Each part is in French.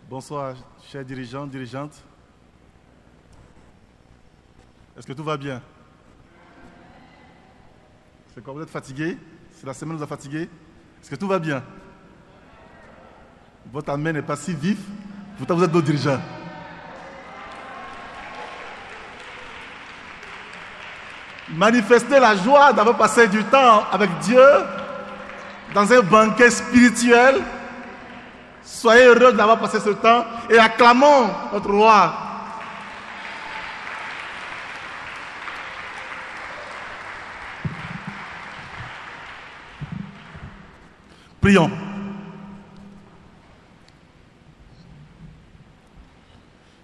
Bonsoir, chers dirigeants, dirigeantes. Est-ce que tout va bien? C'est quand vous êtes fatigués? C'est la semaine qui vous a fatigué? Est-ce que tout va bien? Votre amen n'est pas si vif, pourtant vous êtes nos dirigeants. Manifestez la joie d'avoir passé du temps avec Dieu dans un banquet spirituel. Soyez heureux d'avoir passé ce temps et acclamons notre roi. Prions.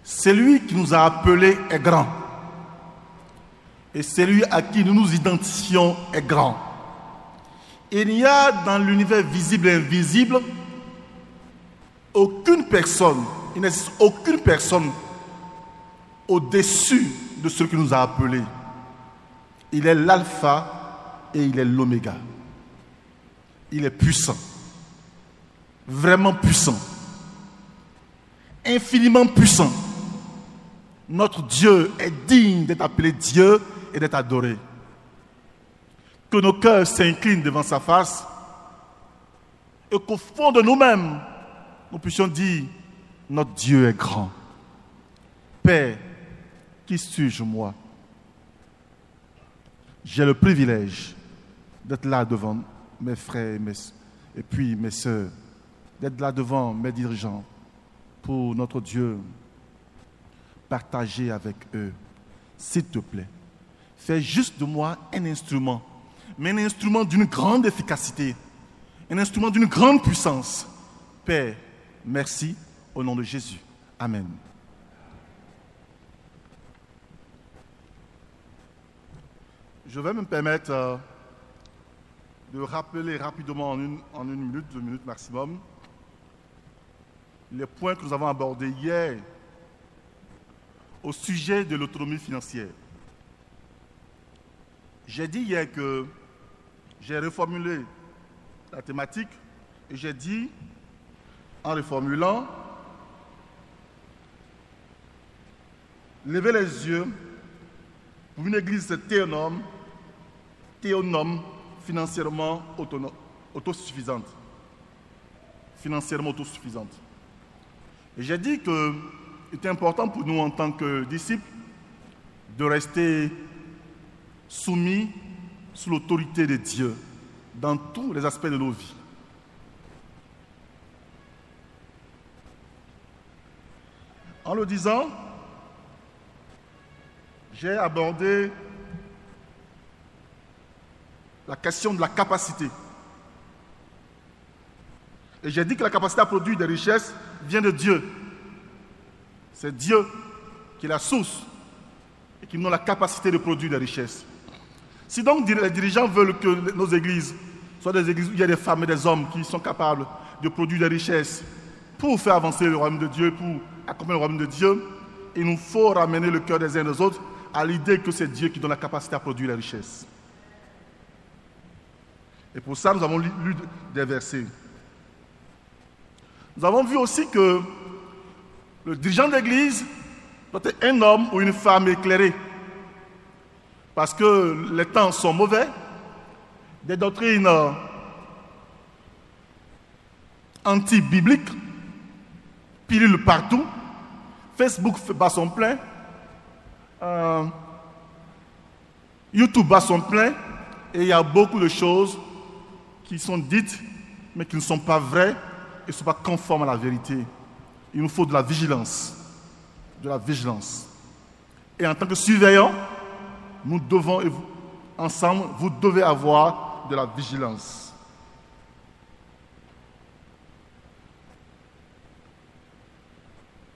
Celui qui nous a appelés est grand. Et celui à qui nous nous identifions est grand. Il n'y a dans l'univers visible et invisible aucune personne, il n'existe aucune personne au-dessus de celui qui nous a appelés. Il est l'alpha et il est l'oméga. Il est puissant, vraiment puissant, infiniment puissant. Notre Dieu est digne d'être appelé Dieu et d'être adoré. Que nos cœurs s'inclinent devant sa face et qu'au fond de nous-mêmes, nous puissions dire, notre Dieu est grand. Père, qui suis-je moi? J'ai le privilège d'être là devant mes frères et puis mes sœurs, d'être là devant mes dirigeants pour notre Dieu, partager avec eux. S'il te plaît, fais juste de moi un instrument, mais un instrument d'une grande efficacité, un instrument d'une grande puissance. Père, merci au nom de Jésus. Amen. Je vais me permettre de rappeler rapidement en une minute, 2 minutes maximum, les points que nous avons abordés hier au sujet de l'autonomie financière. J'ai dit hier que j'ai reformulé la thématique et j'ai dit, en reformulant, levez les yeux pour une église théonome, financièrement autosuffisante. Financièrement autosuffisante. Et j'ai dit qu'il était important pour nous en tant que disciples de rester soumis sous l'autorité de Dieu dans tous les aspects de nos vies. En le disant, j'ai abordé la question de la capacité. Et j'ai dit que la capacité à produire des richesses vient de Dieu. C'est Dieu qui est la source et qui nous donne la capacité de produire des richesses. Si donc les dirigeants veulent que nos églises soient des églises où il y a des femmes et des hommes qui sont capables de produire des richesses pour faire avancer le royaume de Dieu, pour accompagner le royaume de Dieu, il nous faut ramener le cœur des uns et des autres à l'idée que c'est Dieu qui donne la capacité à produire les richesses. Et pour ça, nous avons lu des versets. Nous avons vu aussi que le dirigeant de l'Église doit être un homme ou une femme éclairée. Parce que les temps sont mauvais, des doctrines anti-bibliques pilulent partout, Facebook bat son plein, YouTube bat son plein, et il y a beaucoup de choses qui sont dites, mais qui ne sont pas vraies et ne sont pas conformes à la vérité. Il nous faut de la vigilance. De la vigilance. Et en tant que surveillants, nous devons, et vous, ensemble, vous devez avoir de la vigilance.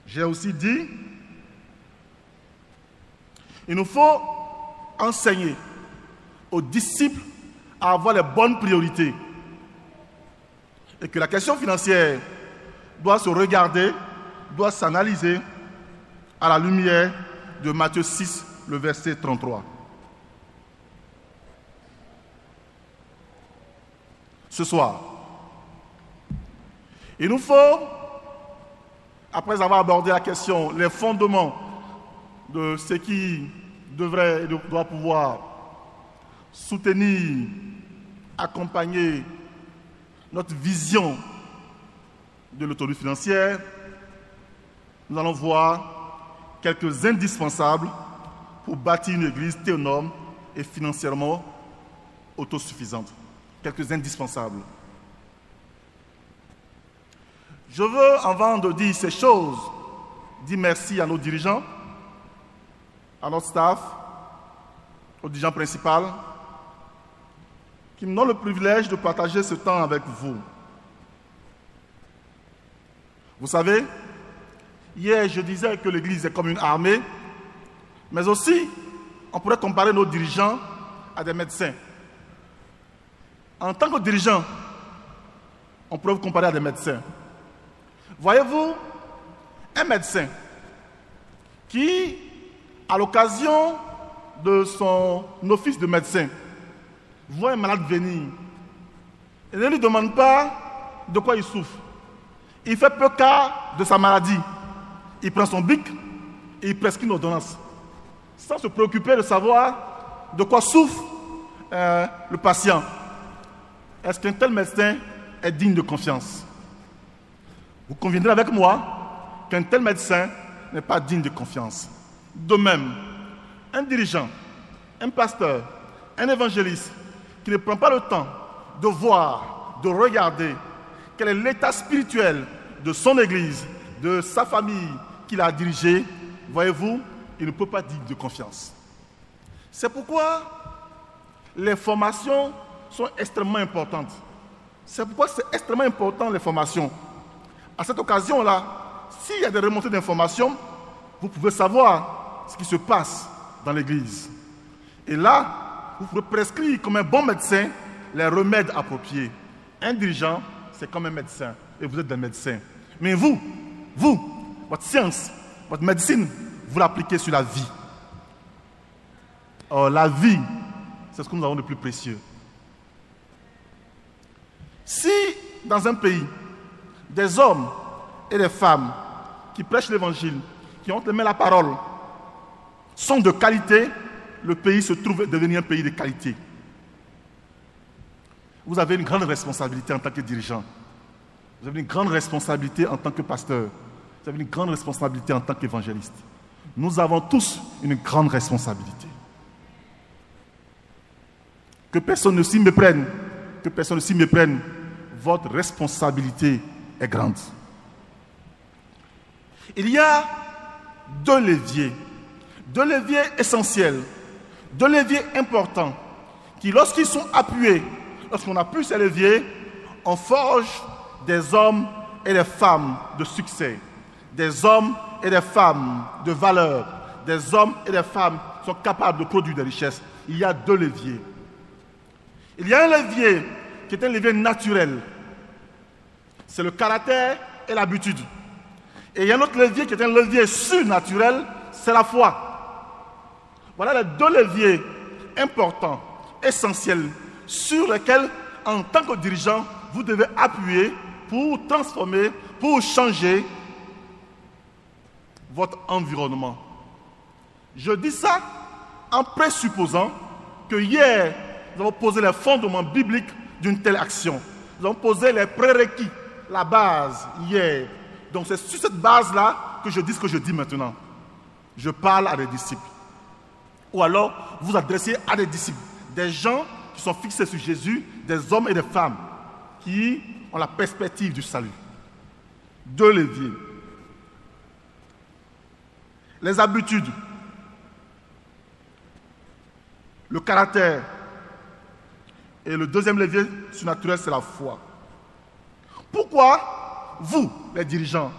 J'ai aussi dit, il nous faut enseigner aux disciples à avoir les bonnes priorités. Et que la question financière doit se regarder, doit s'analyser à la lumière de Matthieu 6, le verset 33. Ce soir, il nous faut après avoir abordé la question, les fondements de ce qui devrait et doit pouvoir soutenir, accompagner notre vision de l'autonomie financière, nous allons voir quelques indispensables pour bâtir une église théonome et financièrement autosuffisante. Quelques indispensables. Je veux, avant de dire ces choses, dire merci à nos dirigeants, à notre staff, au dirigeant principal, qui me donnent le privilège de partager ce temps avec vous. Vous savez, hier je disais que l'Église est comme une armée, mais aussi on pourrait comparer nos dirigeants à des médecins. En tant que dirigeant, on pourrait vous comparer à des médecins. Voyez-vous, un médecin qui, à l'occasion de son office de médecin, voit un malade venir et ne lui demande pas de quoi il souffre. Il fait peu cas de sa maladie. Il prend son bic et il prescrit une ordonnance, sans se préoccuper de savoir de quoi souffre le patient. Est-ce qu'un tel médecin est digne de confiance? Vous conviendrez avec moi qu'un tel médecin n'est pas digne de confiance. De même, un dirigeant, un pasteur, un évangéliste qui ne prend pas le temps de voir, de regarder quel est l'état spirituel de son église, de sa famille qu'il a dirigée, voyez-vous, il ne peut pas être digne de confiance. C'est pourquoi les formations sont extrêmement importantes. C'est pourquoi c'est extrêmement important les formations. À cette occasion-là, s'il y a des remontées d'informations, vous pouvez savoir ce qui se passe dans l'église. Et là, vous pouvez prescrire comme un bon médecin les remèdes appropriés. Un dirigeant, c'est comme un médecin, et vous êtes des médecins. Mais vous, votre science, votre médecine, vous l'appliquez sur la vie. Or, la vie, c'est ce que nous avons de plus précieux. Si, dans un pays, des hommes et des femmes qui prêchent l'évangile, qui ont aimé la parole, sont de qualité, le pays se trouve devenir un pays de qualité. Vous avez une grande responsabilité en tant que dirigeant. Vous avez une grande responsabilité en tant que pasteur. Vous avez une grande responsabilité en tant qu'évangéliste. Nous avons tous une grande responsabilité. Que personne ne s'y méprenne. Que personne ne s'y méprenne. Votre responsabilité est grande. Il y a deux leviers essentiels, deux leviers importants, qui lorsqu'ils sont appuyés, lorsqu'on appuie ces leviers, on forge des hommes et des femmes de succès, des hommes et des femmes de valeur, des hommes et des femmes qui sont capables de produire des richesses. Il y a deux leviers. Il y a un levier qui est un levier naturel, c'est le caractère et l'habitude. Et il y a un autre levier qui est un levier surnaturel, c'est la foi. Voilà les deux leviers importants, essentiels, sur lesquels, en tant que dirigeant, vous devez appuyer pour transformer, pour changer votre environnement. Je dis ça en présupposant que hier, nous avons posé les fondements bibliques d'une telle action. Nous avons posé les prérequis, la base, hier. Donc c'est sur cette base-là que je dis ce que je dis maintenant. Je parle à des disciples. Ou alors, vous adressez à des disciples, des gens qui sont fixés sur Jésus, des hommes et des femmes qui ont la perspective du salut. Deux leviers. Les habitudes, le caractère, et le deuxième levier surnaturel, c'est la foi. Pourquoi vous, les dirigeants,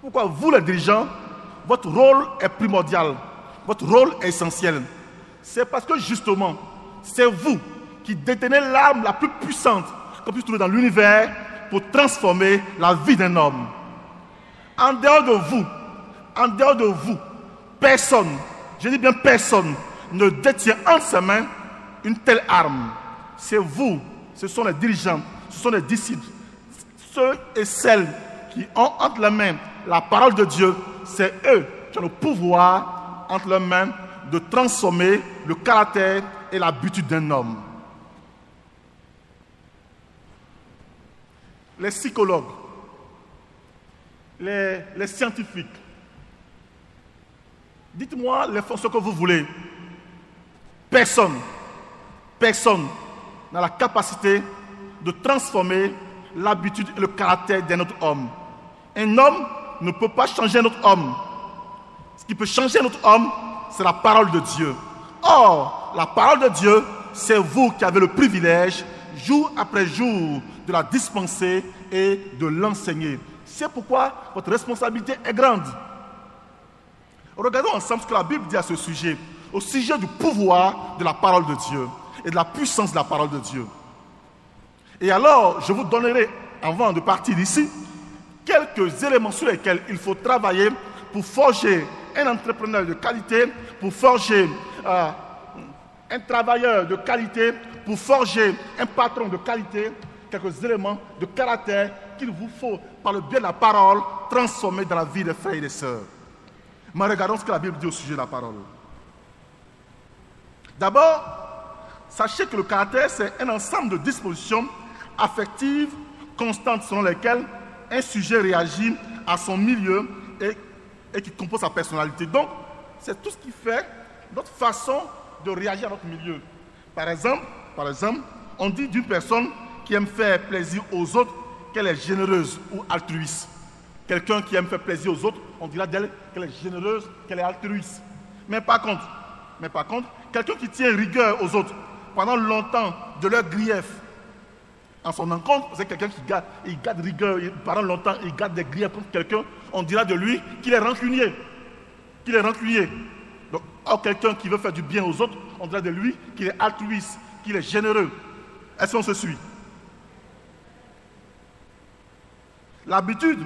votre rôle est primordial, votre rôle est essentiel. C'est parce que justement, c'est vous qui détenez l'arme la plus puissante qu'on puisse trouver dans l'univers pour transformer la vie d'un homme. En dehors de vous, personne, je dis bien personne, ne détient en sa main une telle arme. C'est vous, ce sont les dirigeants, ce sont les disciples, ceux et celles qui ont entre les mains la parole de Dieu, c'est eux qui ont le pouvoir entre leurs mains de transformer le caractère et l'habitude d'un homme. Les psychologues, les scientifiques, dites-moi ce que vous voulez. Personne n'a la capacité de transformer l'habitude et le caractère d'un autre homme. Un homme ne peut pas changer un autre homme. Ce qui peut changer un autre homme, c'est la parole de Dieu. Or, la parole de Dieu, c'est vous qui avez le privilège, jour après jour, de la dispenser et de l'enseigner. C'est pourquoi votre responsabilité est grande. Regardons ensemble ce que la Bible dit à ce sujet, au sujet du pouvoir de la parole de Dieu et de la puissance de la parole de Dieu. Et alors, je vous donnerai, avant de partir d'ici, quelques éléments sur lesquels il faut travailler pour forger un entrepreneur de qualité, pour forger un travailleur de qualité, pour forger un patron de qualité, quelques éléments de caractère qu'il vous faut, par le biais de la parole, transformer dans la vie des frères et des sœurs. Mais regardons ce que la Bible dit au sujet de la parole. D'abord, sachez que le caractère, c'est un ensemble de dispositions affectives constantes selon lesquelles un sujet réagit à son milieu et qui compose sa personnalité. Donc, c'est tout ce qui fait notre façon de réagir à notre milieu. Par exemple, on dit d'une personne qui aime faire plaisir aux autres qu'elle est généreuse ou altruiste. Quelqu'un qui aime faire plaisir aux autres, on dira d'elle qu'elle est généreuse, qu'elle est altruiste. Mais par contre, quelqu'un qui tient rigueur aux autres pendant longtemps de leur grief en son encontre, c'est quelqu'un qui garde rigueur pendant longtemps, il garde des griefs contre quelqu'un, on dira de lui qu'il est rancunier. Donc, quelqu'un qui veut faire du bien aux autres, on dira de lui qu'il est altruiste, qu'il est généreux. Est-ce qu'on se suit? L'habitude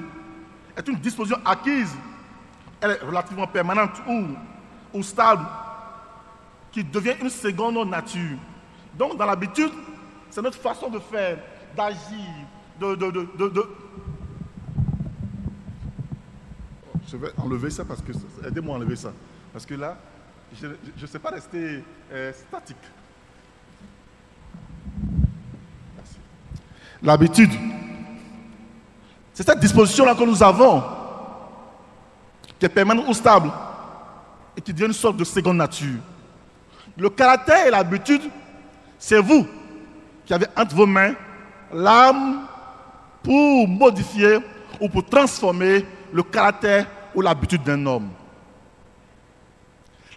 est une disposition acquise, elle est relativement permanente ou stable, qui devient une seconde nature. Donc, dans l'habitude, c'est notre façon de faire, d'agir, Je vais enlever ça parce que... Aidez-moi à enlever ça. Parce que là, je ne sais pas rester statique. Merci. L'habitude, c'est cette disposition-là que nous avons, qui est permanente ou stable, et qui devient une sorte de seconde nature. Le caractère et l'habitude, c'est vous qui avez entre vos mains l'âme pour modifier ou pour transformer le caractère ou l'habitude d'un homme.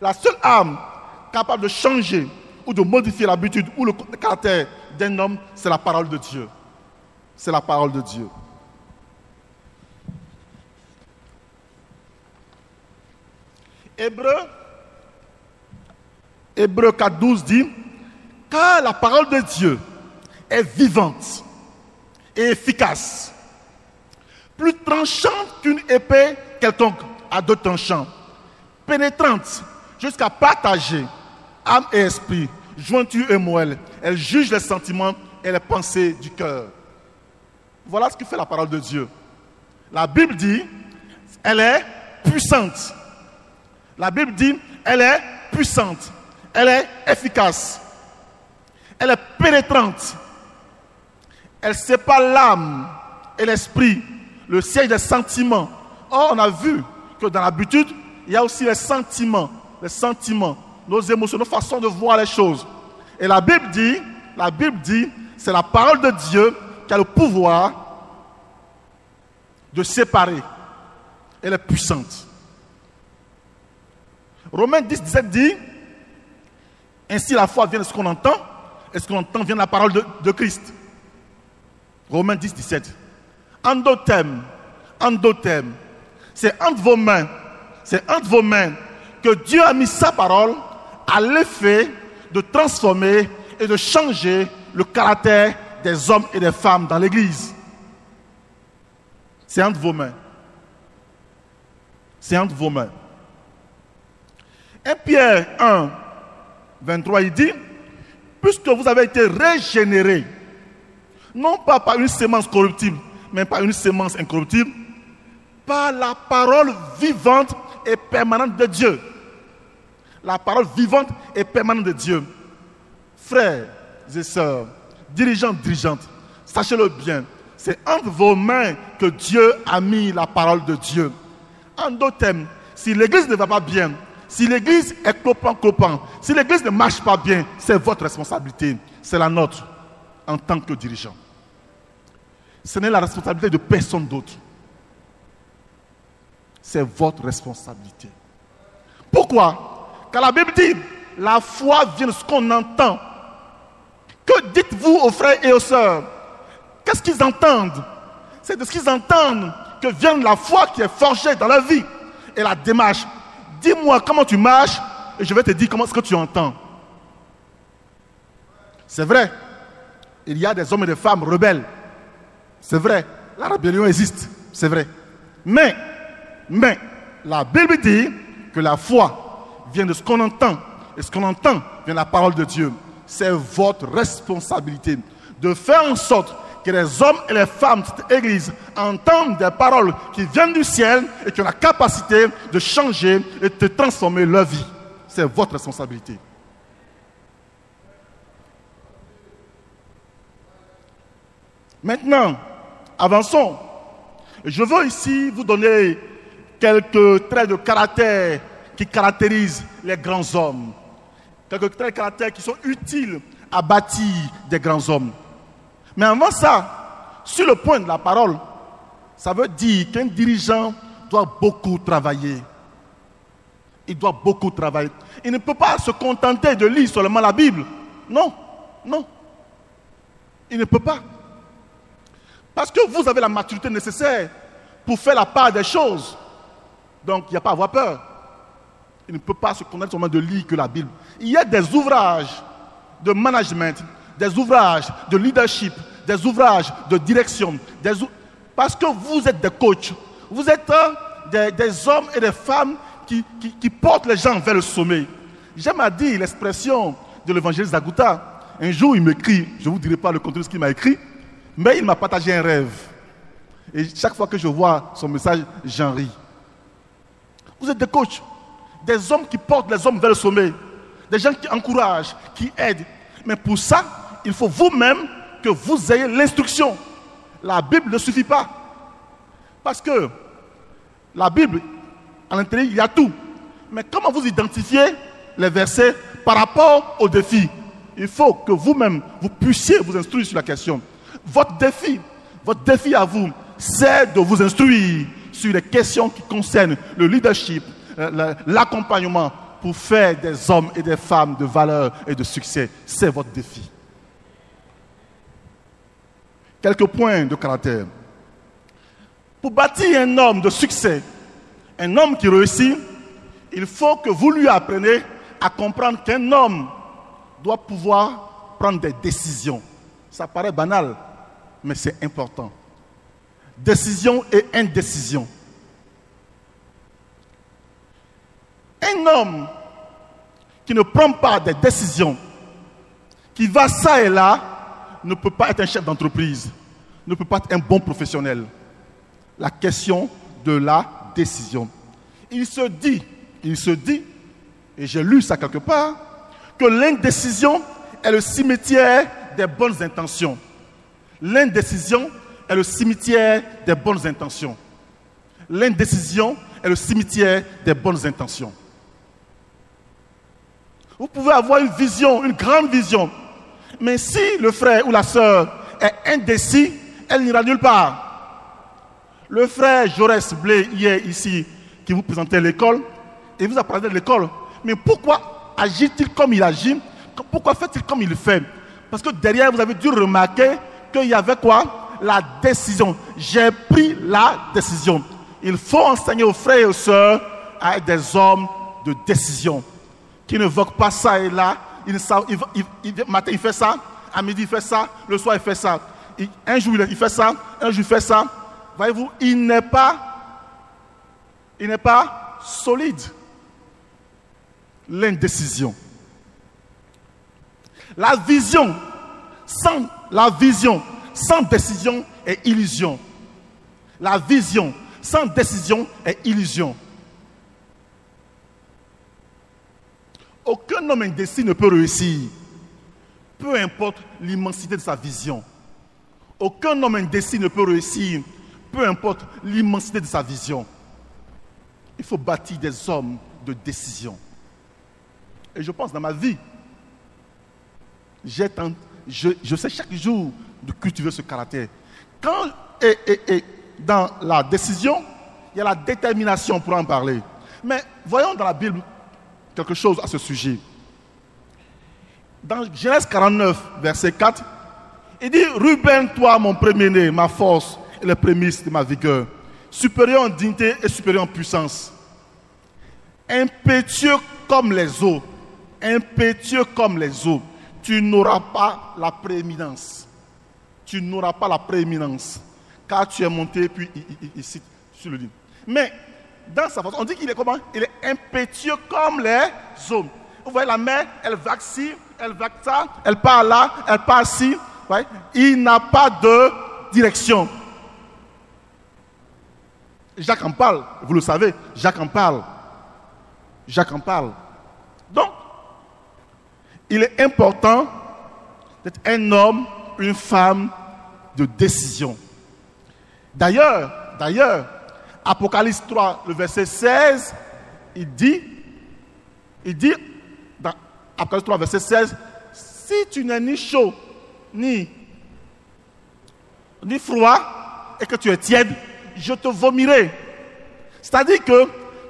La seule âme capable de changer ou de modifier l'habitude ou le caractère d'un homme, c'est la parole de Dieu. C'est la parole de Dieu. Hébreux 4.12 dit, car la parole de Dieu est vivante et efficace, plus tranchante qu'une épée quelconque à deux tranchants, pénétrante jusqu'à partager âme et esprit, jointure et moelle. Elle juge les sentiments et les pensées du cœur. Voilà ce que fait la parole de Dieu. La Bible dit, elle est puissante. La Bible dit, elle est puissante. Elle est efficace. Elle est pénétrante. Elle sépare l'âme et l'esprit, le siège des sentiments. Or, on a vu que dans l'habitude, il y a aussi les sentiments, nos émotions, nos façons de voir les choses. Et la Bible dit, c'est la parole de Dieu qui a le pouvoir de séparer. Elle est puissante. Romains 10.17 dit, ainsi la foi vient de ce qu'on entend, et ce qu'on entend vient de la parole de Christ. Romains 10.17. En d'autres termes, c'est entre vos mains que Dieu a mis sa parole à l'effet de transformer et de changer le caractère des hommes et des femmes dans l'Église. C'est entre vos mains. C'est entre vos mains. 1 Pierre 1, 23, il dit, puisque vous avez été régénérés, non pas par une sémence corruptible, mais par une sémence incorruptible, par la parole vivante et permanente de Dieu. La parole vivante et permanente de Dieu. Frères et sœurs, dirigeants, dirigeantes, sachez-le bien, c'est entre vos mains que Dieu a mis la parole de Dieu. En d'autres termes, si l'église ne va pas bien, si l'église est clopant, si l'église ne marche pas bien, c'est votre responsabilité. C'est la nôtre en tant que dirigeant. Ce n'est la responsabilité de personne d'autre. C'est votre responsabilité. Pourquoi? Car la Bible dit, la foi vient de ce qu'on entend. Que dites-vous aux frères et aux sœurs? Qu'est-ce qu'ils entendent? C'est de ce qu'ils entendent que vient la foi qui est forgée dans leur vie. Et la démarche. Dis-moi comment tu marches et je vais te dire comment ce que tu entends. C'est vrai, il y a des hommes et des femmes rebelles. C'est vrai, la rébellion existe, c'est vrai. Mais, la Bible dit que la foi vient de ce qu'on entend. Et ce qu'on entend vient de la parole de Dieu. C'est votre responsabilité de faire en sorte que les hommes et les femmes de cette église entendent des paroles qui viennent du ciel et qui ont la capacité de changer et de transformer leur vie. C'est votre responsabilité. Maintenant, avançons. Je veux ici vous donner quelques traits de caractère qui caractérisent les grands hommes. Quelques traits de caractère qui sont utiles à bâtir des grands hommes. Mais avant ça, sur le point de la parole, ça veut dire qu'un dirigeant doit beaucoup travailler. Il doit beaucoup travailler. Il ne peut pas se contenter de lire seulement la Bible. Non. Il ne peut pas. Parce que vous avez la maturité nécessaire pour faire la part des choses. Donc, il n'y a pas à avoir peur. Il ne peut pas se contenter seulement de lire que la Bible. Il y a des ouvrages de management, des ouvrages de leadership, des ouvrages de direction. Parce que vous êtes des coachs. Vous êtes des hommes et des femmes qui portent les gens vers le sommet. J'aime à dire l'expression de l'évangéliste Zagouta. Un jour, il m'écrit, je ne vous dirai pas le contenu de ce qu'il m'a écrit, mais il m'a partagé un rêve. Et chaque fois que je vois son message, j'en ris. Vous êtes des coachs, des hommes qui portent les hommes vers le sommet, des gens qui encouragent, qui aident. Mais pour ça, il faut vous-même que vous ayez l'instruction. La Bible ne suffit pas. Parce que la Bible, à l'intérieur, il y a tout. Mais comment vous identifiez les versets par rapport aux défis? Il faut que vous-même, vous puissiez vous instruire sur la question. Votre défi à vous, c'est de vous instruire sur les questions qui concernent le leadership, l'accompagnement pour faire des hommes et des femmes de valeur et de succès. C'est votre défi. Quelques points de caractère. Pour bâtir un homme de succès, un homme qui réussit, il faut que vous lui appreniez à comprendre qu'un homme doit pouvoir prendre des décisions. Ça paraît banal, mais c'est important. Décision et indécision. Un homme qui ne prend pas des décisions, qui va ça et là, ne peut pas être un chef d'entreprise, ne peut pas être un bon professionnel. La question de la décision. Il se dit, et j'ai lu ça quelque part, que l'indécision est le cimetière des bonnes intentions. L'indécision est le cimetière des bonnes intentions. L'indécision est le cimetière des bonnes intentions. Vous pouvez avoir une vision, une grande vision, mais si le frère ou la sœur est indécis, elle n'ira nulle part. Le frère Jaurès Blé, hier ici, qui vous présentait l'école, et vous a parlé de l'école. Mais pourquoi agit-il comme il agit? Pourquoi fait-il comme il fait? Parce que derrière, vous avez dû remarquer qu'il y avait quoi? La décision. J'ai pris la décision. Il faut enseigner aux frères et aux sœurs à être des hommes de décision, qui ne voquent pas ça et là. Matin, il fait ça, à midi, il fait ça, le soir, il fait ça. Un jour, il fait ça, un jour, il fait ça. Voyez-vous, il n'est pas solide. L'indécision. La vision sans décision est illusion. La vision sans décision est illusion. Aucun homme indécis ne peut réussir, peu importe l'immensité de sa vision. Aucun homme indécis ne peut réussir, peu importe l'immensité de sa vision. Il faut bâtir des hommes de décision. Et je pense dans ma vie, je sais chaque jour de cultiver ce caractère. Dans la décision, il y a la détermination pour en parler. Mais voyons dans la Bible quelque chose à ce sujet. Dans Genèse 49, verset 4, il dit: Ruben, toi, mon premier-né, ma force et les prémices de ma vigueur, supérieur en dignité et supérieur en puissance, impétueux comme les eaux, tu n'auras pas la prééminence. Tu n'auras pas la prééminence, car tu es monté puis ici sur le lit. Mais dans sa façon, on dit qu'il est comment? Il est impétueux comme les eaux. Vous voyez la mer, elle vague ci, elle vague ça, elle part là, elle part ci. Ouais. Il n'a pas de direction. Jacques en parle, vous le savez, Jacques en parle. Donc, il est important d'être un homme, une femme de décision. D'ailleurs, Apocalypse 3, le verset 16, il dit dans Apocalypse 3, verset 16, si tu n'es ni chaud, ni froid, et que tu es tiède, je te vomirai. C'est-à-dire que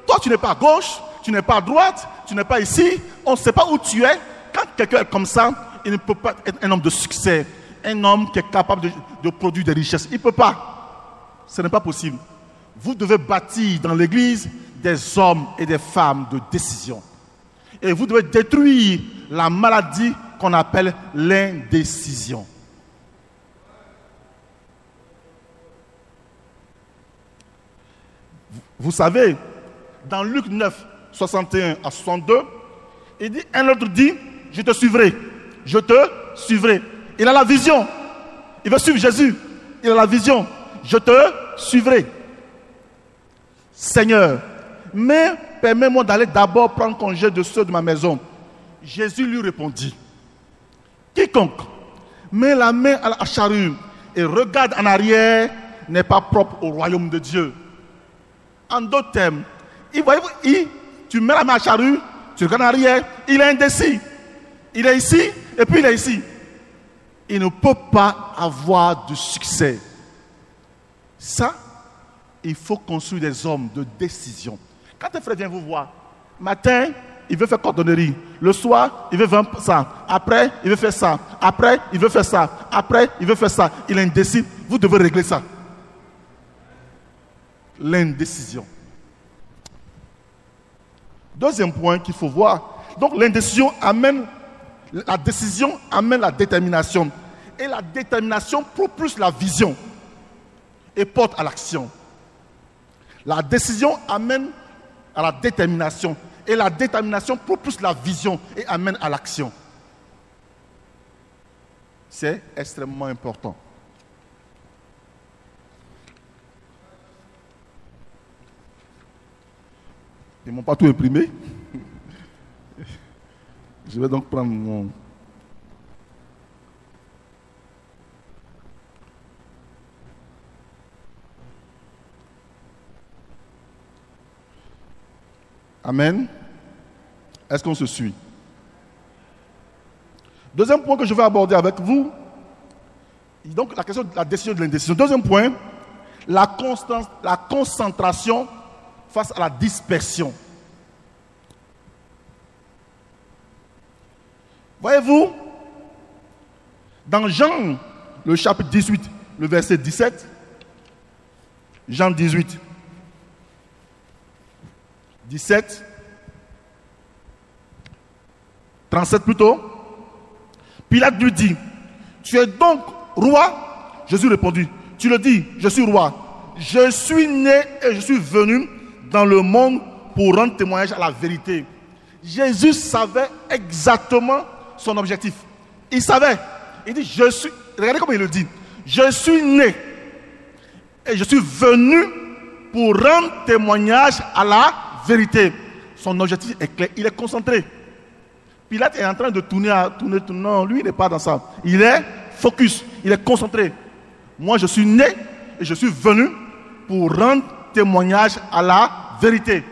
toi, tu n'es pas à gauche, tu n'es pas à droite, tu n'es pas ici, on ne sait pas où tu es. Quand quelqu'un est comme ça, il ne peut pas être un homme de succès, un homme qui est capable de produire des richesses. Il ne peut pas. Ce n'est pas possible. Vous devez bâtir dans l'église des hommes et des femmes de décision. Et vous devez détruire la maladie qu'on appelle l'indécision. Vous savez, dans Luc 9, 61 à 62, il dit, un autre dit, je te suivrai. Il a la vision. Il veut suivre Jésus. Il a la vision. Je te suivrai. Seigneur, mais permets-moi d'aller d'abord prendre congé de ceux de ma maison. Jésus lui répondit, quiconque met la main à la charrue et regarde en arrière n'est pas propre au royaume de Dieu. En d'autres termes, tu mets la main à la charrue, tu regardes en arrière, il est indécis. Il est ici et puis il est ici. Il ne peut pas avoir de succès. Ça, il faut construire des hommes de décision. Quand un frère vient vous voir, matin, il veut faire cordonnerie. Le soir, il veut vendre ça. Après, il veut faire ça. Après, il veut faire ça. Après, il veut faire ça. Il est indécis. Vous devez régler ça. L'indécision. Deuxième point qu'il faut voir. Donc, l'indécision amène, la décision amène la détermination. Et la détermination propulse la vision et porte à l'action. La décision amène à la détermination. Et la détermination propulse la vision et amène à l'action. C'est extrêmement important. Ils ne m'ont pas tout imprimé. Je vais donc prendre mon... Amen. Est-ce qu'on se suit? Deuxième point que je vais aborder avec vous, donc la question de la décision de l'indécision. Deuxième point, la concentration face à la dispersion. Voyez-vous, dans Jean, le chapitre 18, le verset 17, Jean 18, 17, 37 plutôt, Pilate lui dit, tu es donc roi? Jésus répondit, tu le dis, je suis roi. Je suis né et je suis venu dans le monde pour rendre témoignage à la vérité. Jésus savait exactement son objectif. Il savait. Il dit, regardez comment il le dit. Je suis né et je suis venu pour rendre témoignage à la vérité. Son objectif est clair, il est concentré. Pilate est en train de tourner. Non, lui, il n'est pas dans ça. Il est focus, il est concentré. Moi, je suis né et je suis venu pour rendre témoignage à la vérité.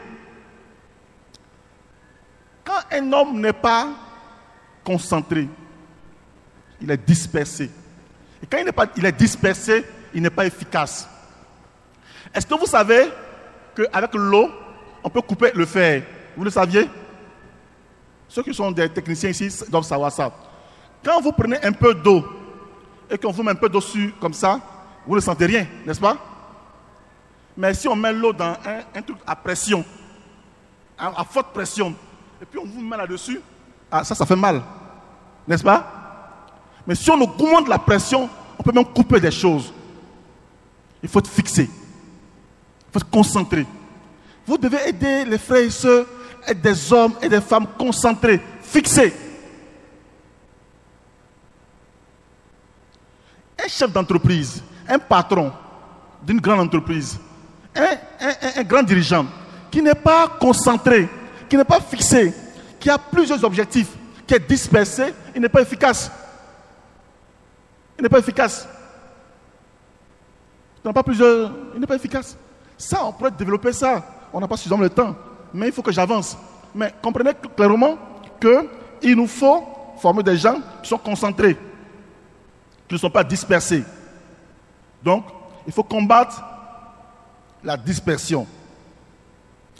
Quand un homme n'est pas concentré, il est dispersé. Et quand il est dispersé, il n'est pas efficace. Est-ce que vous savez qu'avec l'eau, on peut couper le fer? Vous le saviez? Ceux qui sont des techniciens ici doivent savoir ça. Quand vous prenez un peu d'eau et qu'on vous met un peu d'eau dessus comme ça, vous ne sentez rien, n'est-ce pas? Mais si on met l'eau dans un truc à pression, à forte pression, et puis on vous met là-dessus, ça fait mal, n'est-ce pas? Mais si on augmente la pression, on peut même couper des choses. Il faut être fixé, il faut être concentré. Vous devez aider les frères et sœurs, être des hommes et des femmes concentrés, fixés. Un chef d'entreprise, un patron d'une grande entreprise, un grand dirigeant qui n'est pas concentré, qui n'est pas fixé, qui a plusieurs objectifs, qui est dispersé, il n'est pas efficace. Il n'est pas efficace. Il n'est pas efficace. Ça, on pourrait développer ça. On n'a pas suffisamment de temps. Mais il faut que j'avance. Mais comprenez clairement qu'il nous faut former des gens qui sont concentrés, qui ne sont pas dispersés. Donc, il faut combattre la dispersion.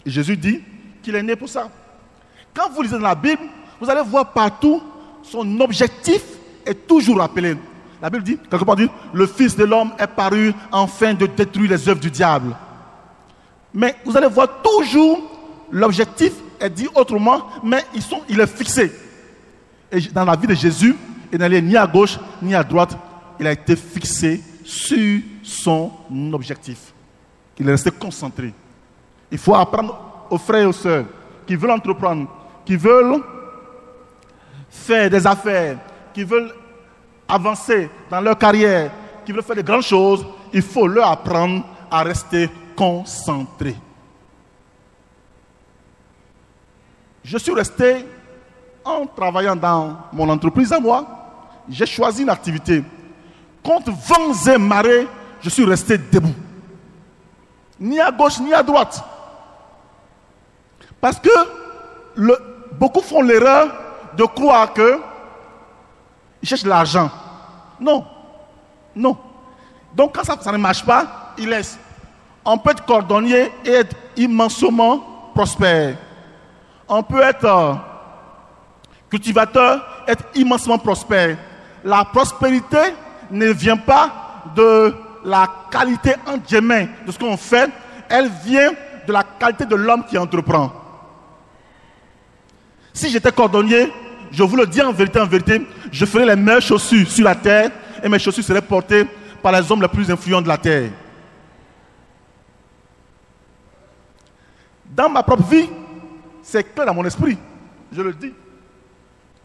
Et Jésus dit qu'il est né pour ça. Quand vous lisez dans la Bible, vous allez voir partout son objectif est toujours rappelé. La Bible dit, quelque part dit, le Fils de l'homme est paru afin de détruire les œuvres du diable. Mais vous allez voir toujours l'objectif est dit autrement, mais il est fixé. Et dans la vie de Jésus, il n'allait ni à gauche ni à droite, il a été fixé sur son objectif. Il est resté concentré. Il faut apprendre aux frères et aux sœurs qui veulent entreprendre, qui veulent faire des affaires, qui veulent avancer dans leur carrière, qui veulent faire de grandes choses, il faut leur apprendre à rester concentrés. Je suis resté, en travaillant dans mon entreprise à moi, j'ai choisi une activité. Contre vents et marées, je suis resté debout. Ni à gauche, ni à droite. Parce que beaucoup font l'erreur de croire qu'ils cherchent l'argent. Non. Non. Donc quand ça ne marche pas, ils laissent. On peut être cordonnier et être immensément prospère. On peut être cultivateur, être immensément prospère. La prospérité ne vient pas de la qualité entre les mains de ce qu'on fait, elle vient de la qualité de l'homme qui entreprend. Si j'étais cordonnier, je vous le dis en vérité, je ferais les meilleures chaussures sur la terre et mes chaussures seraient portées par les hommes les plus influents de la terre. Dans ma propre vie, c'est clair dans mon esprit, je le dis.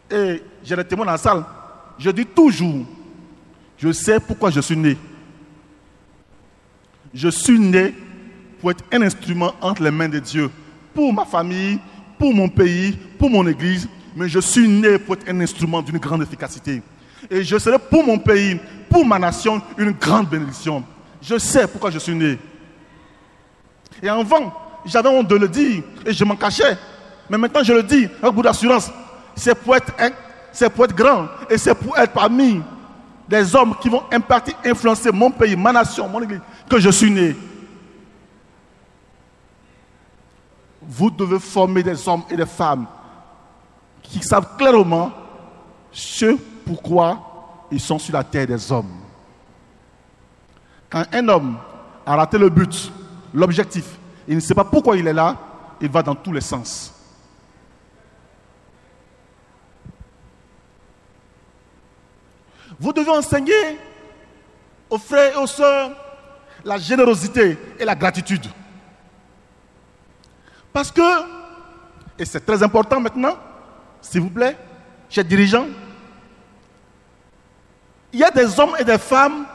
Et j'ai des témoins dans la salle. Je dis toujours, je sais pourquoi je suis né. Je suis né pour être un instrument entre les mains de Dieu. Pour ma famille, pour mon pays, pour mon église. Mais je suis né pour être un instrument d'une grande efficacité. Et je serai pour mon pays, pour ma nation, une grande bénédiction. Je sais pourquoi je suis né. Et avant, j'avais honte de le dire et je m'en cachais. Mais maintenant je le dis avec beaucoup d'assurance. C'est pour être grand et c'est pour être parmi des hommes qui vont impacter, influencer mon pays, ma nation, mon église, que je suis né. Vous devez former des hommes et des femmes qui savent clairement ce pourquoi ils sont sur la terre des hommes. Quand un homme a raté le but, l'objectif, il ne sait pas pourquoi il est là, il va dans tous les sens. Vous devez enseigner aux frères et aux sœurs la générosité et la gratitude. Parce que, et c'est très important maintenant, s'il vous plaît, chers dirigeants, il y a des hommes et des femmes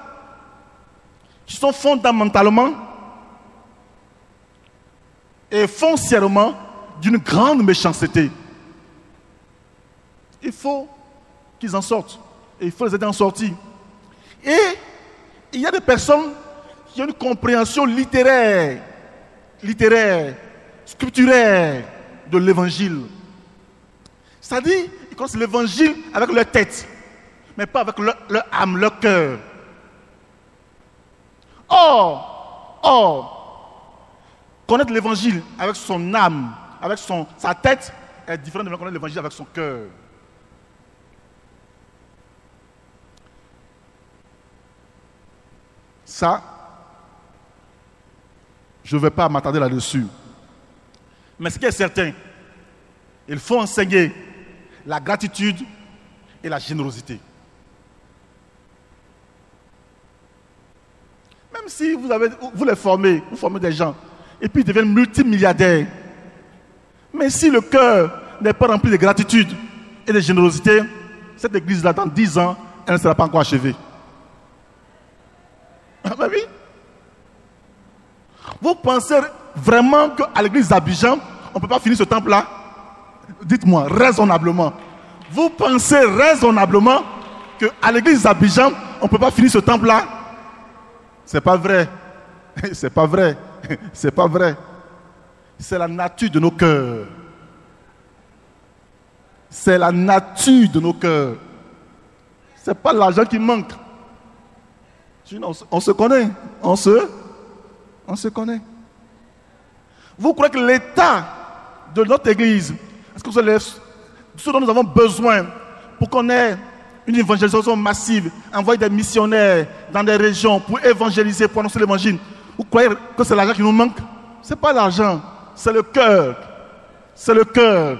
qui sont fondamentalement et foncièrement d'une grande méchanceté. Il faut qu'ils en sortent. Et il faut les aider à en sortir. Et il y a des personnes qui ont une compréhension littéraire, scripturaire de l'évangile. C'est-à-dire, ils connaissent l'évangile avec leur tête, mais pas avec leur âme, leur cœur. Or, connaître l'évangile avec son âme, avec sa tête, est différent de connaître l'évangile avec son cœur. Ça, je ne vais pas m'attarder là-dessus. Mais ce qui est certain, il faut enseigner la gratitude et la générosité. Même si vous les formez, vous formez des gens, et puis ils deviennent multimilliardaires. Mais si le cœur n'est pas rempli de gratitude et de générosité, cette église-là, dans 10 ans, elle ne sera pas encore achevée. Ah ben oui. Vous pensez vraiment qu'à l'église d'Abidjan, on ne peut pas finir ce temple-là? Dites-moi, raisonnablement. Vous pensez raisonnablement qu'à l'église d'Abidjan, on ne peut pas finir ce temple-là? C'est pas vrai. C'est pas vrai. C'est pas vrai. C'est la nature de nos cœurs. C'est la nature de nos cœurs. C'est pas l'argent qui manque. On se connaît. On se connaît. Vous croyez que l'état de notre église, est-ce que ce dont nous avons besoin pour qu'on ait une évangélisation massive, envoyer des missionnaires dans des régions pour évangéliser, pour annoncer l'évangile, vous croyez que c'est l'argent qui nous manque? Ce n'est pas l'argent, c'est le cœur. C'est le cœur.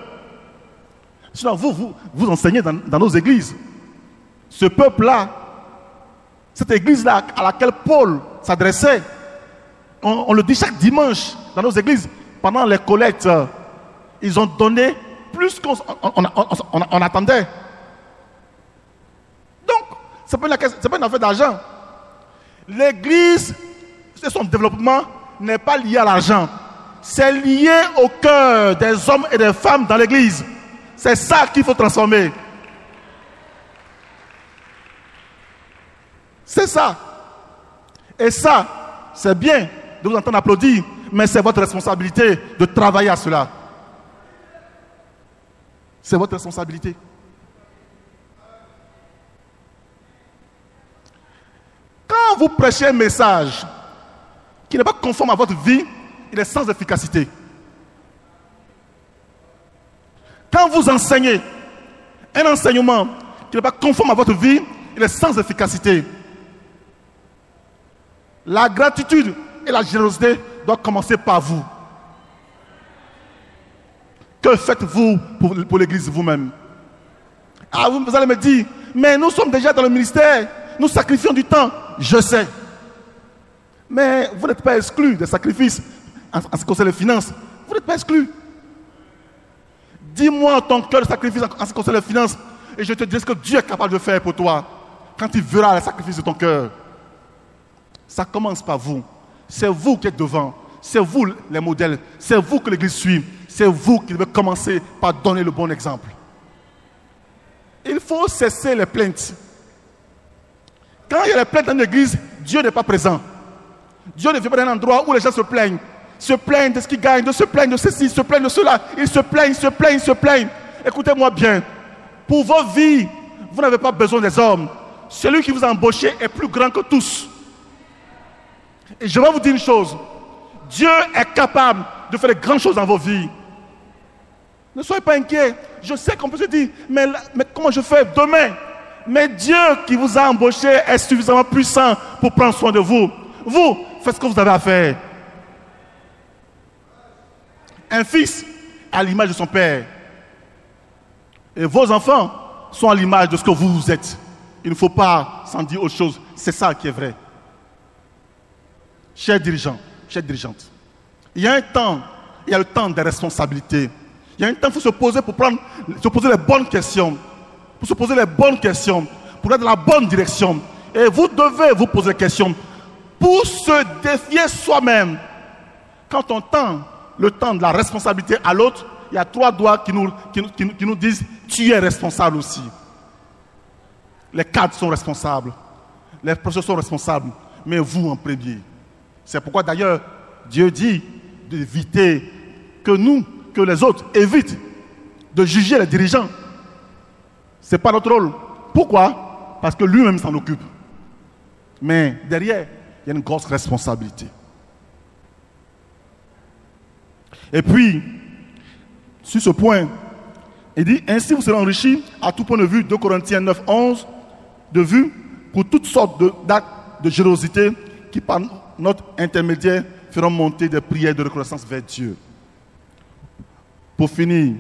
Sinon, vous enseignez dans nos églises. Ce peuple-là, cette église-là à laquelle Paul s'adressait, on le dit chaque dimanche dans nos églises, pendant les collectes, ils ont donné plus qu'on attendait. Donc, ce n'est pas une affaire d'argent. L'église et son développement n'est pas lié à l'argent. C'est lié au cœur des hommes et des femmes dans l'église. C'est ça qu'il faut transformer. C'est ça. Et ça, c'est bien de vous entendre applaudir, mais c'est votre responsabilité de travailler à cela. C'est votre responsabilité. Quand vous prêchez un message qui n'est pas conforme à votre vie, il est sans efficacité. Quand vous enseignez un enseignement qui n'est pas conforme à votre vie, il est sans efficacité. La gratitude et la générosité doivent commencer par vous. Que faites-vous pour l'église vous-même? Ah, vous allez me dire, mais nous sommes déjà dans le ministère, nous sacrifions du temps. Je sais. Mais vous n'êtes pas exclus des sacrifices en ce qui concerne les finances. Vous n'êtes pas exclus. Dis-moi ton cœur de sacrifice en ce qui concerne les finances et je te dirai ce que Dieu est capable de faire pour toi quand il verra le sacrifice de ton cœur. Ça commence par vous. C'est vous qui êtes devant. C'est vous les modèles. C'est vous que l'église suit. C'est vous qui devez commencer par donner le bon exemple. Il faut cesser les plaintes. Quand il y a les plaintes dans l'église, Dieu n'est pas présent. Dieu ne vient pas d'un endroit où les gens se plaignent. Se plaignent de ce qu'ils gagnent, de se plaignent de ceci, se plaignent de cela. Ils se plaignent. Écoutez-moi bien. Pour vos vies, vous n'avez pas besoin des hommes. Celui qui vous a embauché est plus grand que tous. Et je vais vous dire une chose. Dieu est capable de faire de grandes choses dans vos vies. Ne soyez pas inquiets. Je sais qu'on peut se dire, mais comment je fais demain? Mais Dieu qui vous a embauché est suffisamment puissant pour prendre soin de vous. Vous, faites ce que vous avez à faire. Un fils à l'image de son père. Et vos enfants sont à l'image de ce que vous êtes. Il ne faut pas s'en dire autre chose. C'est ça qui est vrai. Chers dirigeants, chères dirigeantes, il y a un temps, il y a le temps des responsabilités. Il y a un temps, il faut se poser les bonnes questions. Pour se poser les bonnes questions, pour aller dans la bonne direction. Et vous devez vous poser des questions pour se défier soi-même. Quand on tend le temps de la responsabilité à l'autre, il y a 3 doigts qui nous disent « tu es responsable aussi ». Les cadres sont responsables, les professeurs sont responsables, mais vous en premier. C'est pourquoi d'ailleurs Dieu dit d'éviter que les autres évitent de juger les dirigeants. Ce n'est pas notre rôle. Pourquoi? Parce que lui-même s'en occupe. Mais derrière, il y a une grosse responsabilité. Et puis, sur ce point, il dit, ainsi vous serez enrichis à tout point de vue, 2 Corinthiens 9, 11, de vue pour toutes sortes d'actes de générosité qui, par notre intermédiaire, feront monter des prières de reconnaissance vers Dieu. Pour finir,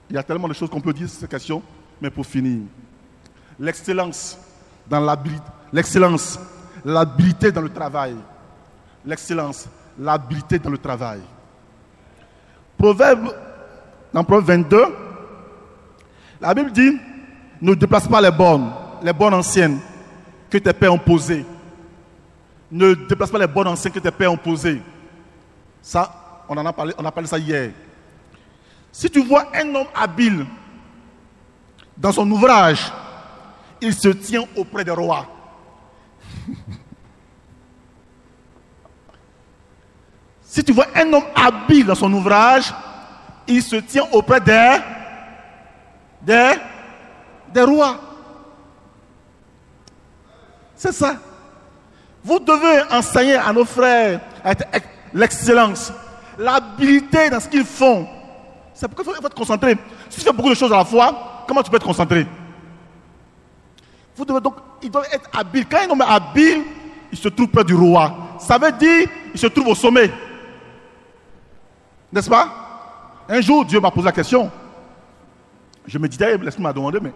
il y a tellement de choses qu'on peut dire sur cette question, mais pour finir, l'excellence dans l'habilité, l'habilité dans le travail. L'excellence, l'habilité dans le travail. Dans Proverbe 22, la Bible dit, ne déplace pas les bornes anciennes que tes pères ont posées. Ne déplace pas les bornes anciennes que tes pères ont posées. Ça, on a parlé ça hier. Si tu vois un homme habile dans son ouvrage, il se tient auprès des rois. Si tu vois un homme habile dans son ouvrage, il se tient auprès des rois. C'est ça. Vous devez enseigner à nos frères l'excellence, l'habilité dans ce qu'ils font. C'est pourquoi il faut être concentré. Si tu fais beaucoup de choses à la fois, comment tu peux être concentré? Vous devez donc, il doit être habile. Quand un homme est habile, il se trouve près du roi. Ça veut dire il se trouve au sommet. N'est-ce pas? Un jour, Dieu m'a posé la question. Je me disais, laisse-moi m'a demandé, mais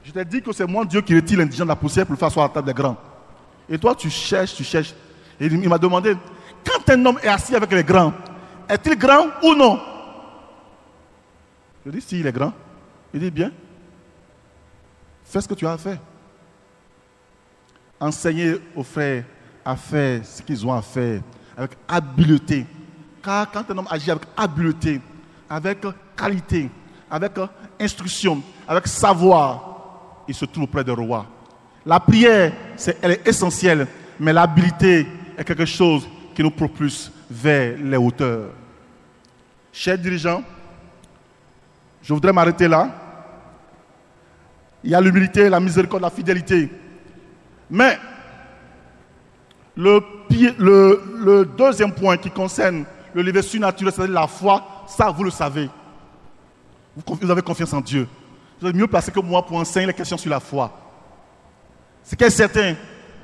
je t'ai dit que c'est moi, Dieu, qui retire l'indigent de la poussière pour le faire asseoir à la table des grands. Et toi, tu cherches. Et il m'a demandé, quand un homme est assis avec les grands, est-il grand ou non? Je dis, si, il est grand. Il dit, bien. Fais ce que tu as à faire. Enseignez aux frères à faire ce qu'ils ont à faire avec habileté. Car quand un homme agit avec habileté, avec qualité, avec instruction, avec savoir, il se trouve auprès du roi. La prière, elle est essentielle, mais l'habileté est quelque chose qui nous propulse vers les hauteurs. Chers dirigeants, je voudrais m'arrêter là. Il y a l'humilité, la miséricorde, la fidélité. Mais le deuxième point qui concerne le lever surnaturel, c'est-à-dire la foi, ça vous le savez. Vous avez confiance en Dieu. Vous êtes mieux placé que moi pour enseigner les questions sur la foi. Ce qui est certain,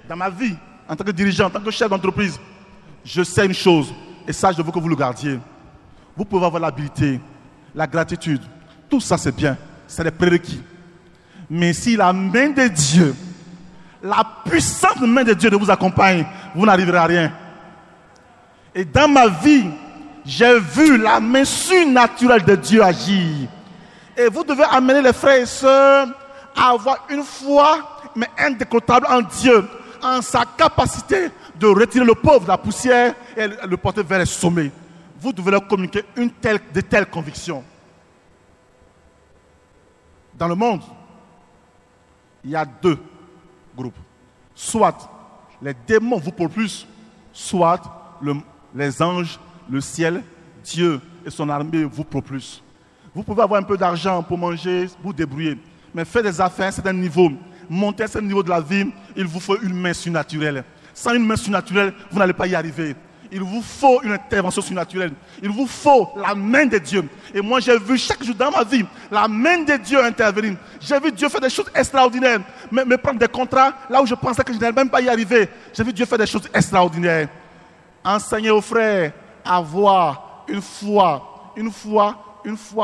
dans ma vie, en tant que dirigeant, en tant que chef d'entreprise, je sais une chose, et ça je veux que vous le gardiez. Vous pouvez avoir l'habilité, la gratitude, tout ça c'est bien, c'est des prérequis. Mais si la main de Dieu, la puissante main de Dieu ne vous accompagne, vous n'arriverez à rien. Et dans ma vie, j'ai vu la main surnaturelle de Dieu agir. Et vous devez amener les frères et sœurs à avoir une foi, mais indécrottable en Dieu, en sa capacité de retirer le pauvre de la poussière et le porter vers les sommets. Vous devez leur communiquer de telles convictions. Dans le monde, il y a 2 groupes. Soit les démons vous propulsent, soit les anges, le ciel, Dieu et son armée vous propulsent. Vous pouvez avoir un peu d'argent pour manger, vous débrouiller. Mais faire des affaires, c'est un niveau. Monter à ce niveau de la vie, il vous faut une main surnaturelle. Sans une main surnaturelle, vous n'allez pas y arriver. Il vous faut une intervention surnaturelle. Il vous faut la main de Dieu. Et moi, j'ai vu chaque jour dans ma vie la main de Dieu intervenir. J'ai vu Dieu faire des choses extraordinaires. Me prendre des contrats là où je pensais que je n'allais même pas y arriver. J'ai vu Dieu faire des choses extraordinaires. Enseignez aux frères à avoir une foi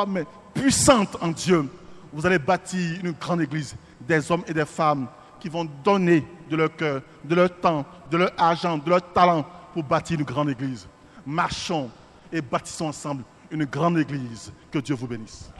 mais puissante en Dieu. Vous allez bâtir une grande église, des hommes et des femmes qui vont donner de leur cœur, de leur temps, de leur argent, de leur talent pour bâtir une grande église. Marchons et bâtissons ensemble une grande église. Que Dieu vous bénisse.